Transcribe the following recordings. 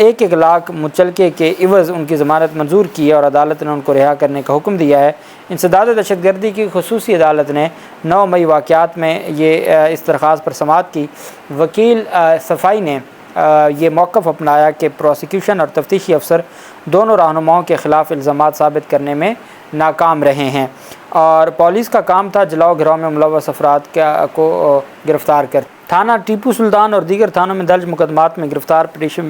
1 لاکھ مچلکے کے عوض ان کی ضمانت منظور کی ہے اور عدالت نے ان کو رہا کرنے کا حکم دیا ہے۔ انسداد دہشت گردی کی خصوصی عدالت نے 9 مئی واقعات میں اس درخواست پر سماعت کی۔ وکیل صفائی نے یہ موقف اپنایا کہ پروسیکیوشن اور تفتیشی افسر دونوں رہنماؤں کے خلاف الزامات ثابت کرنے میں ناکام رہے ہیں اور پولیس کا کام تھا جلاؤ گھروں میں ملوث افراد کو گرفتار کر۔ تھانہ ٹیپو سلطان اور دیگر تھانوں میں درج مقدمات میں گرفتار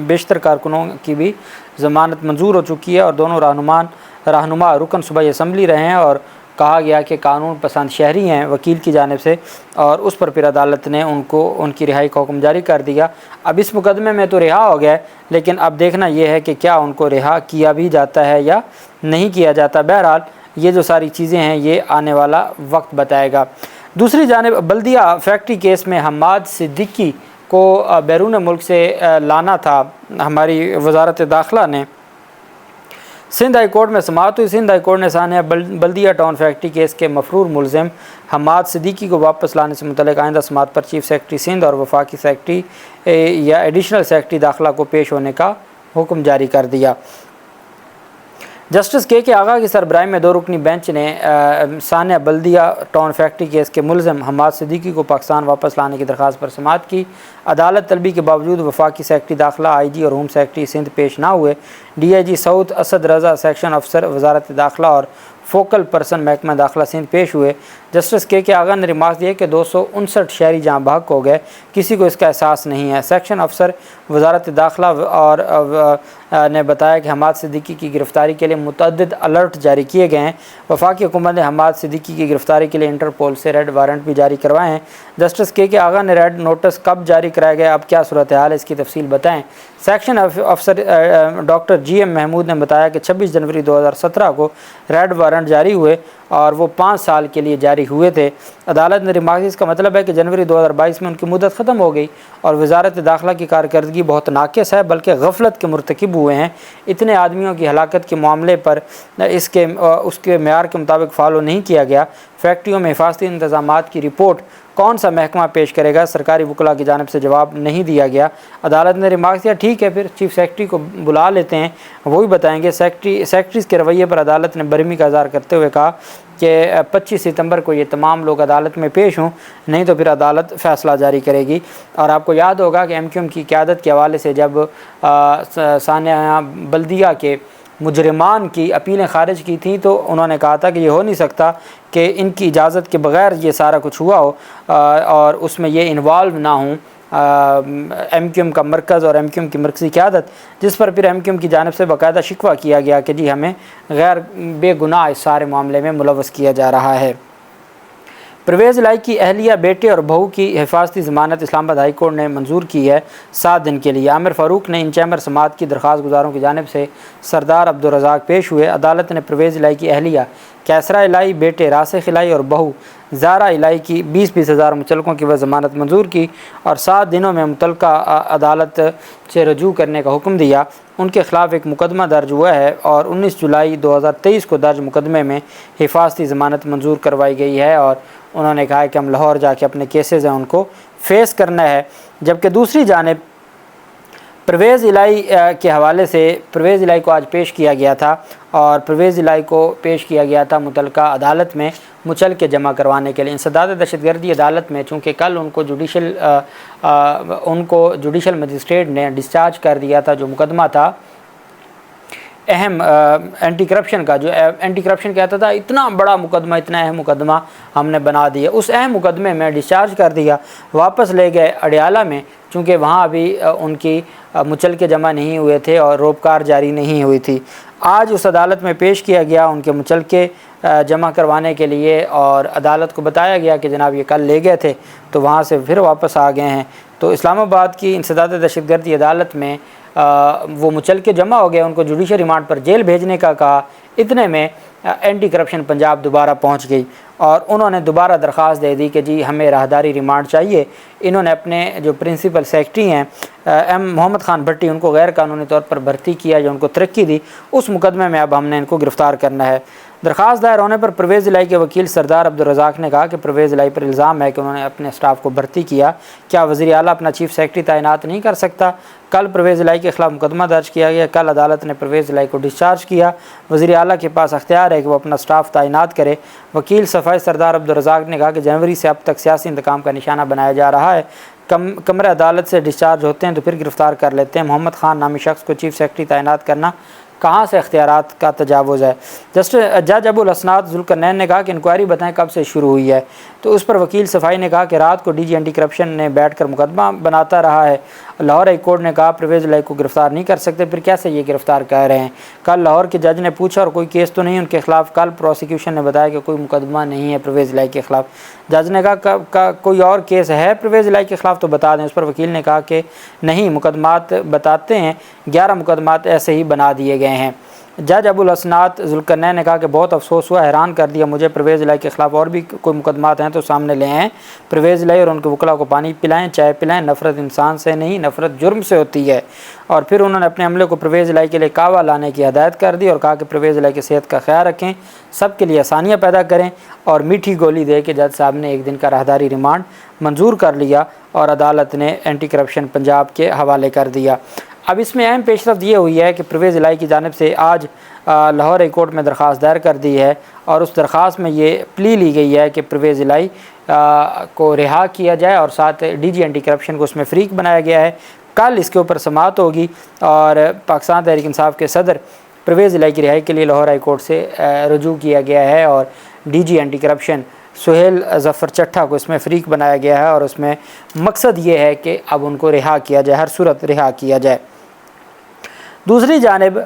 بیشتر کارکنوں کی بھی ضمانت منظور ہو چکی ہے اور دونوں رہنما رکن صوبائی اسمبلی رہے ہیں اور کہا گیا کہ قانون پسند شہری ہیں وکیل کی جانب سے، اور اس پر پھر عدالت نے ان کی رہائی کا حکم جاری کر دیا۔ اب اس مقدمے میں تو رہا ہو گیا، لیکن اب دیکھنا یہ ہے کہ کیا ان کو رہا کیا بھی جاتا ہے یا نہیں کیا جاتا۔ بہرحال یہ جو ساری چیزیں ہیں یہ آنے والا وقت بتائے گا۔ دوسری جانب بلدیہ فیکٹری کیس میں حماد صدیقی کو بیرون ملک سے لانا تھا۔ ہماری وزارت داخلہ نے سندھ ہائی کورٹ میں سماعت ہوئی۔ سندھ ہائی کورٹ نے ثانیہ بلدیہ ٹاؤن فیکٹری کیس کے مفرور ملزم حماد صدیقی کو واپس لانے سے متعلق آئندہ سماعت پر چیف سیکرٹری سندھ اور وفاقی سیکرٹری یا ایڈیشنل سیکرٹری داخلہ کو پیش ہونے کا حکم جاری کر دیا۔ جسٹس کے آغا کی سربراہی میں 2 رکنی بینچ نے ثانیہ بلدیہ ٹاؤن فیکٹری کیس کے ملزم حماد صدیقی کو پاکستان واپس لانے کی درخواست پر سماعت کی۔ عدالت طلبی کے باوجود وفاقی سیکرٹری داخلہ IG اور ہوم سیکرٹری سندھ پیش نہ ہوئے۔ DIG سعود اسد رضا سیکشن افسر وزارت داخلہ اور فوکل پرسن محکمہ داخلہ سندھ پیش ہوئے۔ جسٹس کے آغا نے ریمارک دیے کہ 259 شہری جہاں بحق ہو گئے، کسی کو اس کا احساس نہیں ہے۔ سیکشن افسر وزارت داخلہ اور نے بتایا کہ حماد صدیقی کی گرفتاری کے لیے متعدد الرٹ جاری کیے گئے ہیں۔ وفاقی حکومت نے حماد صدیقی کی گرفتاری کے لیے انٹرپول سے ریڈ وارنٹ بھی جاری کروائے ہیں۔ جسٹس کے آغا نے ریڈ نوٹس کب جاری کرایا گیا، اب کیا صورتحال ہے، اس کی تفصیل بتائیں۔ سیکشن افسر ڈاکٹر GM محمود نے بتایا کہ 26 جنوری 2017 کو ریڈ وارنٹ جاری ہوئے اور وہ 5 سال کے لیے جاری ہوئے تھے۔ عدالت نے ریمارک اس کا مطلب ہے کہ جنوری 2022 میں ان کی مدت ختم ہو گئی اور وزارت داخلہ کی کارکردگی بہت ناقص ہے، بلکہ غفلت کے مرتکب ہوئے ہیں۔ اتنے آدمیوں کی ہلاکت کے معاملے پر اس کے معیار کے مطابق فالو نہیں کیا گیا۔ فیکٹریوں میں حفاظتی انتظامات کی رپورٹ کون سا محکمہ پیش کرے گا، سرکاری وکلاء کی جانب سے جواب نہیں دیا گیا۔ عدالت نے ریمارک دیا ٹھیک ہے پھر چیف سیکرٹری کو بلا لیتے ہیں، وہی بتائیں گے۔ سیکرٹریز کے رویے پر عدالت نے برہمی کا اظہار کرتے ہوئے کہا کہ 25 ستمبر کو یہ تمام لوگ عدالت میں پیش ہوں، نہیں تو پھر عدالت فیصلہ جاری کرے گی۔ اور آپ کو یاد ہوگا کہ MQM کی قیادت کے حوالے سے جب ثانیہ بلدیہ کے مجرمان کی اپیلیں خارج کی تھیں تو انہوں نے کہا تھا کہ یہ ہو نہیں سکتا کہ ان کی اجازت کے بغیر یہ سارا کچھ ہوا ہو اور اس میں یہ انوالو نہ ہوں MQM کا مرکز اور MQM کی مرکزی قیادت، جس پر پھر MQM کی جانب سے باقاعدہ شکوہ کیا گیا کہ جی ہمیں غیر بے گناہ اس سارے معاملے میں ملوث کیا جا رہا ہے۔ پرویز الہی کی اہلیہ، بیٹے اور بہو کی حفاظتی ضمانت اسلام آباد ہائی کورٹ نے منظور کی ہے 7 دن کے لیے۔ عامر فاروق نے ان چیمبر سماعت کی درخواست گزاروں کی جانب سے سردار عبدالرزاق پیش ہوئے۔ عدالت نے پرویز الہی کی اہلیہ کیسرا الہی، بیٹے راسخ الہی اور بہو زارا الہی کی 20-20 ہزار مچلکوں کی وہ ضمانت منظور کی اور 7 دنوں میں متعلقہ عدالت سے رجوع کرنے کا حکم دیا۔ ان کے خلاف ایک مقدمہ درج ہوا ہے اور 19 جولائی 2023 کو درج مقدمے میں حفاظتی ضمانت منظور کروائی گئی ہے اور انہوں نے کہا ہے کہ ہم لاہور جا کے اپنے کیسز ہیں ان کو فیس کرنا ہے۔ جبکہ دوسری جانب پرویز الہی کے حوالے سے پرویز الہی کو آج پیش کیا گیا تھا اور پرویز الہی کو پیش کیا گیا تھا متعلقہ عدالت میں مچلکے جمع کروانے کے لیے۔ انسداد دہشت گردی عدالت میں چونکہ کل ان کو جوڈیشل مجسٹریٹ نے ڈسچارج کر دیا تھا، جو مقدمہ تھا اہم اینٹی کرپشن کا، جو اینٹی کرپشن کہتا تھا اتنا بڑا مقدمہ، اتنا اہم مقدمہ ہم نے بنا دیا، اس اہم مقدمے میں ڈسچارج کر دیا، واپس لے گئے اڈیالہ میں، چونکہ وہاں ابھی ان کی مچلکے جمع نہیں ہوئے تھے اور روپکار جاری نہیں ہوئی تھی۔ آج اس عدالت میں پیش کیا گیا ان کے مچلکے جمع کروانے کے لیے اور عدالت کو بتایا گیا کہ جناب یہ کل لے گئے تھے تو وہاں سے پھر واپس آ گئے ہیں۔ تو اسلام آباد کی انسداد دہشت گردی عدالت میں وہ مچلکے جمع ہو گئے، ان کو جوڈیشل ریمانڈ پر جیل بھیجنے کا کہا۔ اتنے میں اینٹی کرپشن پنجاب دوبارہ پہنچ گئی اور انہوں نے دوبارہ درخواست دے دی کہ جی ہمیں راہداری ریمانڈ چاہیے۔ انہوں نے اپنے جو پرنسپل سیکرٹری ہیں محمد خان بھٹی، ان کو غیر قانونی طور پر بھرتی کیا، جو ان کو ترقی دی، اس مقدمے میں اب ہم نے ان کو گرفتار کرنا ہے۔ درخواست دائر ہونے پر پرویز الہی کے وکیل سردار عبدالرزاق نے کہا کہ پرویز الہی پر الزام ہے کہ انہوں نے اپنے اسٹاف کو بھرتی کیا، کیا وزیر اعلیٰ اپنا چیف سیکرٹری تعینات نہیں کر سکتا؟ کل پرویز الہی کے خلاف مقدمہ درج کیا گیا، کل عدالت نے پرویز الہی کو ڈسچارج کیا، وزیر اعلیٰ کے پاس اختیار ہے کہ وہ اپنا اسٹاف تعینات کرے۔ وکیل صفائی سردار عبدالرزاق نے کہا کہ جنوری سے اب تک سیاسی انتقام کا نشانہ بنایا جا رہا ہے، کمرہ عدالت سے ڈسچارج ہوتے ہیں تو پھر گرفتار کر لیتے ہیں۔ محمد خان نامی شخص کو چیف سیکرٹری تعینات کرنا کہاں سے اختیارات کا تجاوز ہے؟ جج ابو الاسناد ذوالقرنین نے کہا کہ انکوائری بتائیں کب سے شروع ہوئی ہے، تو اس پر وکیل صفائی نے کہا کہ رات کو ڈی جی اینٹی کرپشن نے بیٹھ کر مقدمہ بناتا رہا ہے۔ لاہور ہائی کورٹ نے کہا پرویز الہی کو گرفتار نہیں کر سکتے، پھر کیسے یہ گرفتار کر رہے ہیں؟ کل لاہور کے جج نے پوچھا اور کوئی کیس تو نہیں ان کے خلاف؟ کل پروسیکیوشن نے بتایا کہ کوئی مقدمہ نہیں ہے پرویز الہی کے خلاف۔ جج نے کہا کوئی اور کیس ہے پرویز الہی کے خلاف تو بتا دیں۔ اس پر وکیل نے کہا کہ نہیں، مقدمات بتاتے ہیں، 11 مقدمات ایسے ہی بنا دیے گئے ہیں۔ جج ابو الاسناد ذوالقرنین نے کہا کہ بہت افسوس ہوا، حیران کر دیا مجھے، پرویز الہی کے خلاف اور بھی کوئی مقدمات ہیں تو سامنے لے آئیں۔ پرویز الہی اور ان کے وکلاء کو پانی پلائیں، چائے پلائیں، نفرت انسان سے نہیں، نفرت جرم سے ہوتی ہے۔ اور پھر انہوں نے اپنے عملے کو پرویز الہی کے لیے کعوہ لانے کی ہدایت کر دی اور کہا کہ پرویز الہی کی صحت کا خیال رکھیں، سب کے لیے آسانیاں پیدا کریں، اور میٹھی گولی دے کے جج صاحب نے 1 دن کا راہداری ریمانڈ منظور کر لیا اور عدالت نے اینٹی کرپشن پنجاب کے حوالے کر دیا۔ اب اس میں اہم پیش رفت یہ ہوئی ہے کہ پرویز الہی کی جانب سے آج لاہور ہائی کورٹ میں درخواست دائر کر دی ہے، اور اس درخواست میں یہ پلی لی گئی ہے کہ پرویز الہی کو رہا کیا جائے، اور ساتھ ڈی جی اینٹی کرپشن کو اس میں فریق بنایا گیا ہے۔ کل اس کے اوپر سماعت ہوگی اور پاکستان تحریک انصاف کے صدر پرویز الہی کی رہائی کے لیے لاہور ہائی کورٹ سے رجوع کیا گیا ہے، اور D G anti corruption Sohail Zafar Chattha کو اس میں فریق بنایا گیا ہے، اور اس میں مقصد یہ ہے کہ اب ان کو رہا کیا جائے، ہر صورت رہا کیا جائے۔ دوسری جانب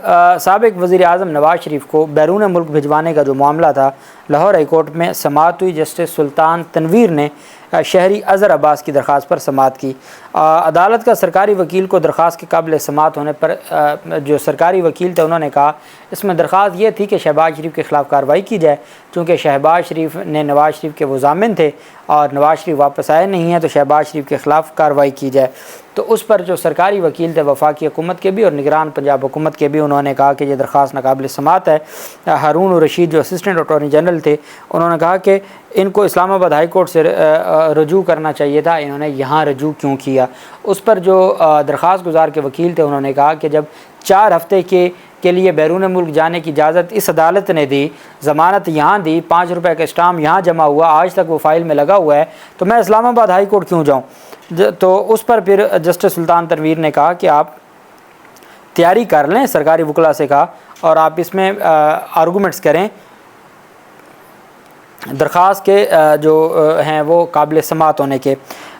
سابق وزیر اعظم نواز شریف کو بیرون ملک بھجوانے کا جو معاملہ تھا، لاہور ہائی کورٹ میں سماعت ہوئی۔ جسٹس سلطان تنویر نے شہری اظہر عباس کی درخواست پر سماعت کی۔ عدالت کا سرکاری وکیل کو درخواست کے قابل سماعت ہونے پر جو سرکاری وکیل تھے انہوں نے کہا اس میں درخواست یہ تھی کہ شہباز شریف کے خلاف کارروائی کی جائے، چونکہ شہباز شریف نے نواز شریف کے وہ ضامن تھے اور نواز شریف واپس آئے نہیں ہیں، تو شہباز شریف کے خلاف کارروائی کی جائے۔ تو اس پر جو سرکاری وکیل تھے وفاقی حکومت کے بھی اور نگران پنجاب حکومت کے بھی، انہوں نے کہا کہ یہ درخواست ناقابل سماعت ہے۔ ہارون الرشید جو اسسٹنٹ اٹارنی جنرل تھے انہوں نے کہا کہ ان کو اسلام آباد ہائی کورٹ سے رجوع کرنا چاہیے تھا، انہوں نے یہاں رجوع کیوں کیا؟ اس پر جو درخواست گزار کے وکیل تھے انہوں نے کہا کہ جب 4 ہفتے کے لیے بیرون ملک جانے کی اجازت اس عدالت نے دی، ضمانت یہاں دی، 5 روپے کا اسٹامپ یہاں جمع ہوا، آج تک وہ فائل میں لگا ہوا ہے، تو میں اسلام آباد ہائی کورٹ کیوں جاؤں؟ تو اس پر پھر جسٹس سلطان تنویر نے کہا کہ آپ تیاری کر لیں، سرکاری وکلاء سے کہا، اور آپ اس میں آرگومنٹس کریں، درخواست کے جو ہیں وہ قابل سماعت ہونے کے۔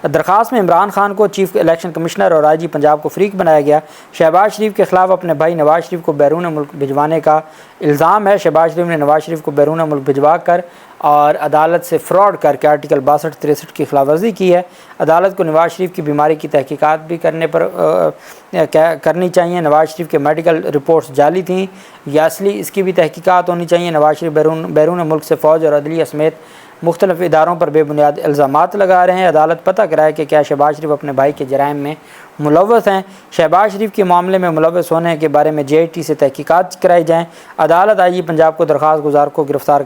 درخواست میں عمران خان کو چیف الیکشن کمشنر اور آئی جی پنجاب کو فریق بنایا گیا۔ شہباز شریف کے خلاف اپنے بھائی نواز شریف کو بیرون ملک بھجوانے کا الزام ہے۔ شہباز شریف نے نواز شریف کو بیرون ملک بھجوا کر اور عدالت سے فراڈ کر کے آرٹیکل 62-63 کی خلاف ورزی کی ہے۔ عدالت کو نواز شریف کی بیماری کی تحقیقات بھی کرنی چاہیے۔ نواز شریف کے میڈیکل رپورٹس جعلی تھیں یا اصلی، اس کی بھی تحقیقات ہونی چاہیے۔ نواز شریف بیرون ملک سے فوج اور عدلیہ سمیت مختلف اداروں پر بے بنیاد الزامات لگا رہے ہیں۔ عدالت پتہ کرائے کہ کیا شہباز شریف اپنے بھائی کے جرائم میں ملوث ہیں۔ شہباز شریف کے معاملے میں ملوث ہونے کے بارے میں JIT سے تحقیقات کرائی جائیں۔ عدالت IG پنجاب کو درخواست گزار کو گرفتار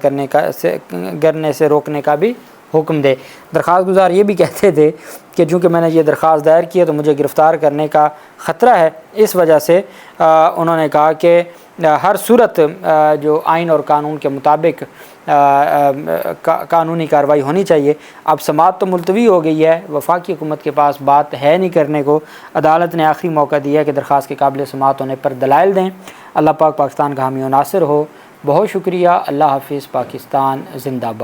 کرنے سے روکنے کا بھی حکم دے۔ درخواست گزار یہ بھی کہتے تھے کہ چونکہ میں نے یہ درخواست دائر کی ہے تو مجھے گرفتار کرنے کا خطرہ ہے، اس وجہ سے انہوں نے کہا کہ ہر صورت جو آئین اور قانون کے مطابق قانونی کارروائی ہونی چاہیے۔ اب سماعت تو ملتوی ہو گئی ہے، وفاقی حکومت کے پاس بات ہے نہیں کرنے کو۔ عدالت نے آخری موقع دیا ہے کہ درخواست کے قابل سماعت ہونے پر دلائل دیں۔ اللہ پاک پاکستان کا حامی و ناصر ہو۔ بہت شکریہ۔ اللہ حافظ۔ پاکستان زندہ باد۔